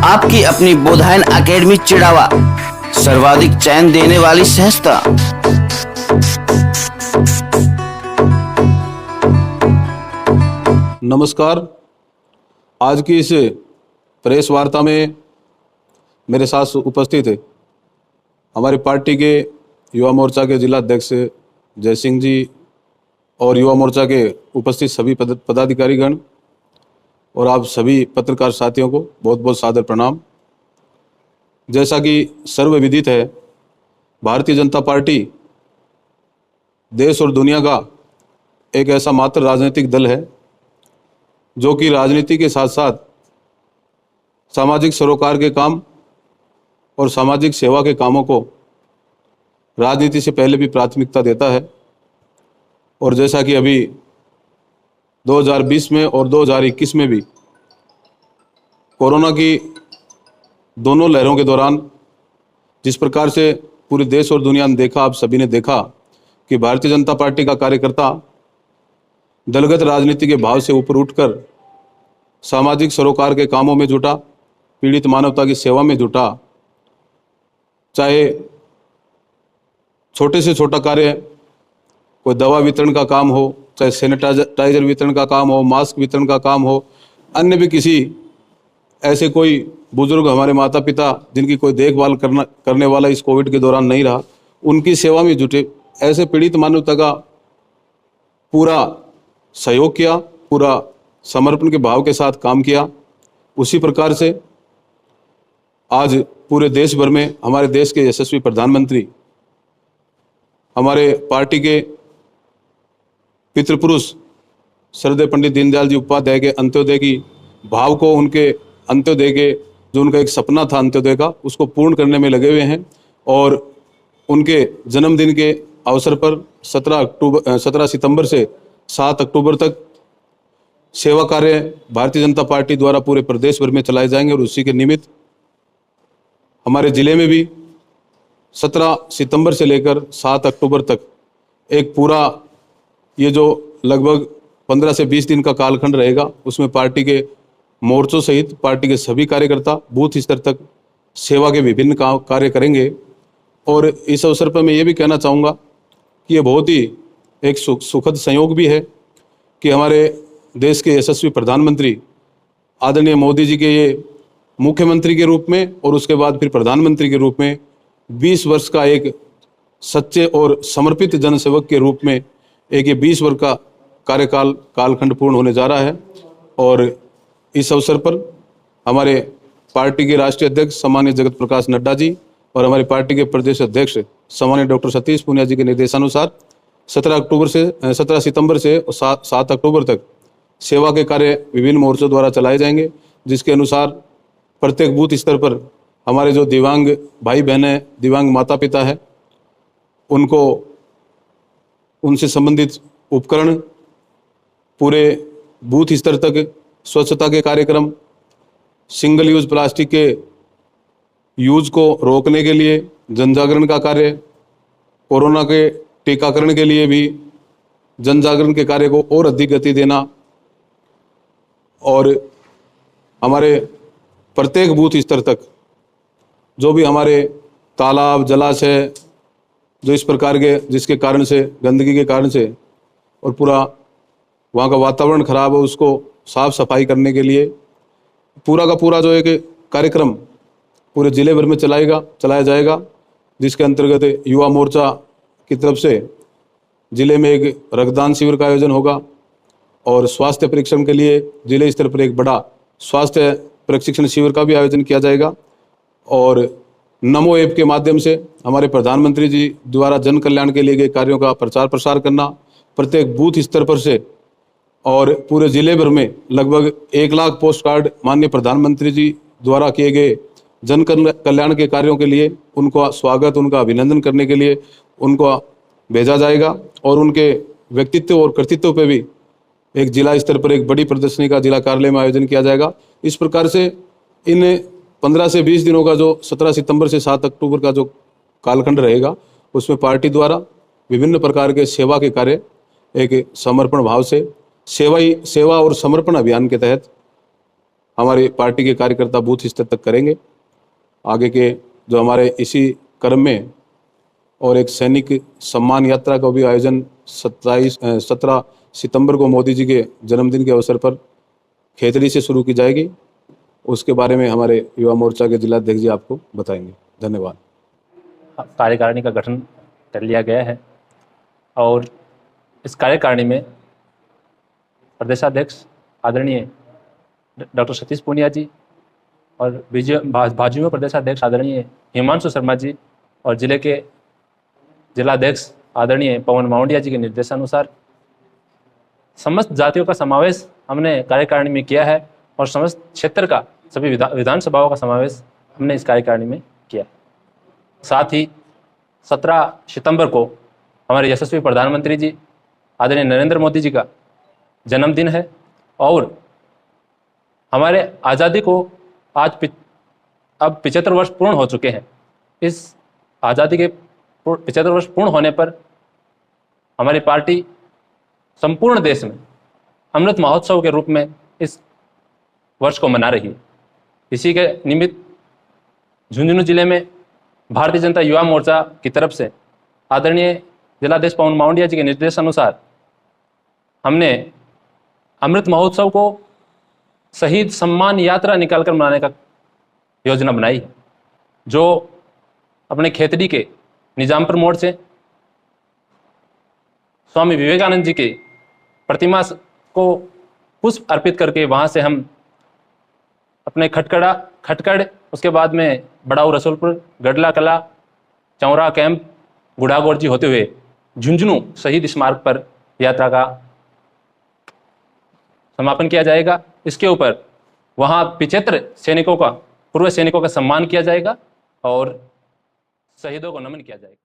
आपकी अपनी बोधायन एकेडमी चिड़ावा, सर्वाधिक चयन देने वाली संस्था। नमस्कार। आज की इस प्रेस वार्ता में मेरे साथ उपस्थित है हमारी पार्टी के युवा मोर्चा के जिला अध्यक्ष जय सिंह जी और युवा मोर्चा के उपस्थित सभी पदाधिकारीगण और आप सभी पत्रकार साथियों को बहुत बहुत सादर प्रणाम। जैसा कि सर्वविदित है, भारतीय जनता पार्टी देश और दुनिया का एक ऐसा मात्र राजनीतिक दल है जो कि राजनीति के साथ साथ सामाजिक सरोकार के काम और सामाजिक सेवा के कामों को राजनीति से पहले भी प्राथमिकता देता है। और जैसा कि अभी 2020 में और 2021 में भी कोरोना की दोनों लहरों के दौरान जिस प्रकार से पूरे देश और दुनिया ने देखा, आप सभी ने देखा कि भारतीय जनता पार्टी का कार्यकर्ता दलगत राजनीति के भाव से ऊपर उठकर सामाजिक सरोकार के कामों में जुटा, पीड़ित मानवता की सेवा में जुटा। चाहे छोटे से छोटा कार्य, कोई दवा वितरण का काम हो, चाहे सैनिटाइजर वितरण का काम हो, मास्क वितरण का काम हो, अन्य भी किसी ऐसे कोई बुजुर्ग हमारे माता पिता जिनकी कोई देखभाल करने वाला इस कोविड के दौरान नहीं रहा, उनकी सेवा में जुटे, ऐसे पीड़ित मानवता का पूरा सहयोग किया, पूरा समर्पण के भाव के साथ काम किया। उसी प्रकार से आज पूरे देश भर में हमारे देश के यशस्वी प्रधानमंत्री, हमारे पार्टी के पितृपुरुष श्रद्धेय पंडित दीनदयाल जी उपाध्याय के अंत्योदय की भाव को, उनके अंत्योदय के जो उनका एक सपना था अंत्योदय का, उसको पूर्ण करने में लगे हुए हैं। और उनके जन्मदिन के अवसर पर 17 सितंबर से 7 अक्टूबर तक सेवा कार्य भारतीय जनता पार्टी द्वारा पूरे प्रदेश भर में चलाए जाएंगे। और उसी के निमित्त हमारे जिले में भी 17 सितंबर से लेकर 7 अक्टूबर तक एक पूरा ये जो लगभग 15 से 20 दिन का कालखंड रहेगा, उसमें पार्टी के मोर्चों सहित पार्टी के सभी कार्यकर्ता बूथ स्तर तक सेवा के विभिन्न कार्य करेंगे। और इस अवसर पर मैं ये भी कहना चाहूँगा कि ये बहुत ही एक सुखद संयोग भी है कि हमारे देश के यशस्वी प्रधानमंत्री आदरणीय मोदी जी के ये मुख्यमंत्री के रूप में और उसके बाद फिर प्रधानमंत्री के रूप में 20 वर्ष का एक सच्चे और समर्पित जनसेवक के रूप में एक ये 20 वर्ष का कालखंड पूर्ण होने जा रहा है। और इस अवसर पर हमारे पार्टी के राष्ट्रीय अध्यक्ष सम्मानित जगत प्रकाश नड्डा जी और हमारे पार्टी के प्रदेश अध्यक्ष सम्मानित डॉक्टर सतीश पूनिया जी के निर्देशानुसार 17 सितंबर से 7 अक्टूबर तक सेवा के कार्य विभिन्न मोर्चों द्वारा चलाए जाएंगे, जिसके अनुसार प्रत्येक बूथ स्तर पर हमारे जो दिव्यांग भाई बहन हैं, दिव्यांग माता पिता है, उनको उनसे संबंधित उपकरण, पूरे बूथ स्तर तक स्वच्छता के कार्यक्रम, सिंगल यूज प्लास्टिक के यूज को रोकने के लिए जन जागरण का कार्य, कोरोना के टीकाकरण के लिए भी जन जागरण के कार्य को और अधिक गति देना, और हमारे प्रत्येक बूथ स्तर तक जो भी हमारे तालाब, जलाशय जो इस प्रकार के जिसके कारण से, गंदगी के कारण से और पूरा वहाँ का वातावरण खराब है, उसको साफ सफाई करने के लिए पूरा का पूरा जो एक कार्यक्रम पूरे जिले भर में चलाया जाएगा, जिसके अंतर्गत युवा मोर्चा की तरफ से जिले में एक रक्तदान शिविर का आयोजन होगा और स्वास्थ्य परीक्षण के लिए जिले स्तर पर एक बड़ा स्वास्थ्य प्रशिक्षण शिविर का भी आयोजन किया जाएगा। और नमो ऐप के माध्यम से हमारे प्रधानमंत्री जी द्वारा जन कल्याण के लिए गए कार्यों का प्रचार प्रसार करना, प्रत्येक बूथ स्तर पर से और पूरे जिले भर में लगभग 1 लाख पोस्ट कार्ड माननीय प्रधानमंत्री जी द्वारा किए गए जन कल्याण के कार्यों के लिए उनका स्वागत, उनका अभिनंदन करने के लिए उनको भेजा जाएगा। और उनके व्यक्तित्व और कर्तृत्व पे भी एक जिला स्तर पर एक बड़ी प्रदर्शनी का जिला कार्यालय में आयोजन किया जाएगा। इस प्रकार से इन 15 से 20 दिनों का जो 17 सितंबर से 7 अक्टूबर का जो कालखंड रहेगा, उसमें पार्टी द्वारा विभिन्न प्रकार के सेवा के कार्य एक समर्पण भाव से सेवा और समर्पण अभियान के तहत हमारी पार्टी के कार्यकर्ता बूथ स्तर तक करेंगे। आगे के जो हमारे इसी क्रम में और एक सैनिक सम्मान यात्रा का भी आयोजन 17 सितंबर को मोदी जी के जन्मदिन के अवसर पर खेतड़ी से शुरू की जाएगी। उसके बारे में हमारे युवा मोर्चा के जिलाध्यक्ष जी आपको बताएंगे। धन्यवाद। कार्यकारिणी का गठन कर लिया गया है और इस कार्यकारिणी में प्रदेशाध्यक्ष आदरणीय डॉक्टर सतीश पूनिया जी और भाजपा में प्रदेशाध्यक्ष आदरणीय हिमांशु शर्मा जी और जिले के जिलाध्यक्ष आदरणीय पवन मावंडिया जी के निर्देशानुसार समस्त जातियों का समावेश हमने कार्यकारिणी में किया है और समस्त क्षेत्र का सभी विधानसभाओं का समावेश हमने इस कार्यकारिणी में किया। साथ ही 17 सितंबर को हमारे यशस्वी प्रधानमंत्री जी आदरणीय नरेंद्र मोदी जी का जन्मदिन है और हमारे आज़ादी को आज अब 75 वर्ष पूर्ण हो चुके हैं। इस आज़ादी के 75 वर्ष पूर्ण होने पर हमारी पार्टी संपूर्ण देश में अमृत महोत्सव के रूप में इस वर्ष को मना रही है। इसी के निमित्त झुंझुनू जिले में भारतीय जनता युवा मोर्चा की तरफ से आदरणीय जिलाध्यक्ष पवन मावंडिया जी के निर्देशानुसार हमने अमृत महोत्सव को शहीद सम्मान यात्रा निकालकर मनाने का योजना बनाई है, जो अपने खेतड़ी के निजामपुर मोड़ से स्वामी विवेकानंद जी की प्रतिमा को पुष्प अर्पित करके वहाँ से हम अपने खटकड़ उसके बाद में बड़ाऊ रसूलपुर, गडला कला, चौरा कैंप, गुड़ागोरजी होते हुए झुंझुनू शहीद स्मारक पर यात्रा का समापन किया जाएगा। इसके ऊपर वहाँ 75 सैनिकों का, पूर्व सैनिकों का सम्मान किया जाएगा और शहीदों को नमन किया जाएगा।